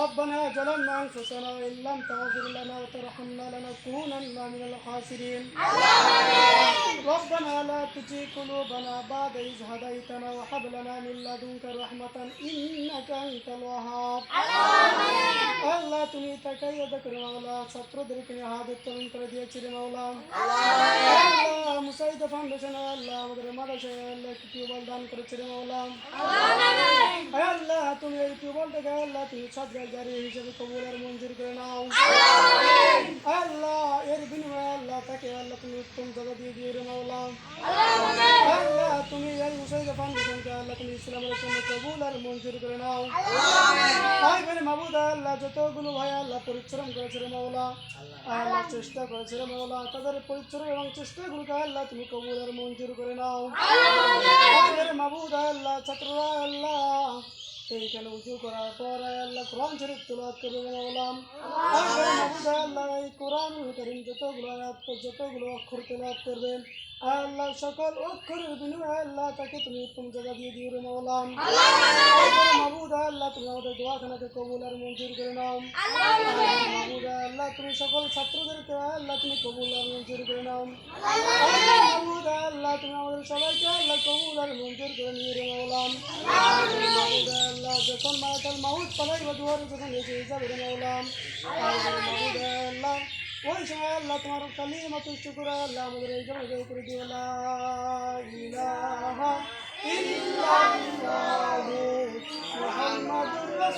ربنا ظلمنا أنفسنا وإن لم تغفر لنا وترحمنا لنكونن من الخاسرين ربنا لا تزغ قلوبنا بعد إذ هديتنا وهب لنا من لدنك رحمة إنك أنت الوهاب আল্লাহ তুমি তাকাইয়া করে মাওলা ছাত্রদেরকে হাত উত্তোলন করে দিয়েছিলে মাওলা আল্লাহ মুসাইদা ফাউন্ডেশন আল্লাহ আমাদের মাদ্রাসায় আল্লাহ টিউবওয়েল দান করেছিলে মাওলা আল্লাহ তুমি এই টিউবওয়েলটাকে আল্লাহ তুমি সাদগার জারি হিসেবে কবুল আর মঞ্জুর করে নাও আল্লাহ এর বিনিময়ে আল্লাহ তাকে আল্লাহ তুমি উত্তম জায়গা দিয়ে দিয়ে রে মাওলা আল্লাহ তুমি এই মুসাইদা ফাউন্ডেশনকে আল্লাহ তুমি ইসলামের জন্য কবুল আর মঞ্জুর করে নাও মাহবুদ আল্লাহ যতগুলো ভাই আল্লাহ পরিশ্রম করেছে রে মাওলা আল্লাহ চেষ্টা করেছে রে মাওলা তাদের পরিশ্রম এবং চেষ্টাগুলোকে আল্লাহ তুমি কবুল আর মঞ্জুর করে নাও মাহবুদ আল্লাহ ছাত্ররা আল্লাহ এইখানে উঁচু করার পর আল্লাহ কোরআন শরীফ তেলাওয়াত করবে মাওলা মাহবুদ আল্লাহ এই কোরআন কারীম যতগুলো আয়াত যতগুলো অক্ষর তেলাওয়াত করবেন আল্লাহ সকল অক্ষরের বিনিময়ে আল্লাহ তাকে তুমি উত্তম জায়গা দিয়ে দিও রে মাওলা মাহবুদ আল্লাহ তুমি আমাদের দোয়াখানাকে কবুল আর মঞ্জুর করে নাও মাহবুদ আল্লাহ তুমি সকল ছাত্রদেরকে আল্লাহ তুমি কবুল আর মঞ্জুর করে নাও মাহবুদ আল্লাহ তুমি আমাদের সবাইকে আল্লাহ কবুল আর মঞ্জুর করে নিয়ে রে মাওলা মাহবুদ আল্লাহ যখন মালাকাল মাউত পালাইবা দুয়ারে যখন এসে যাবে রে মাওলা মাহবুদ আল্লাহ ওই সময় আল্লাহ তোমার কালিমাতুল শুকর আল্লাহ আমাদের এই জন্য করে দিও লা ইলাহা ইল্লাল্লাহু মুহাম্মাদুর রাসূল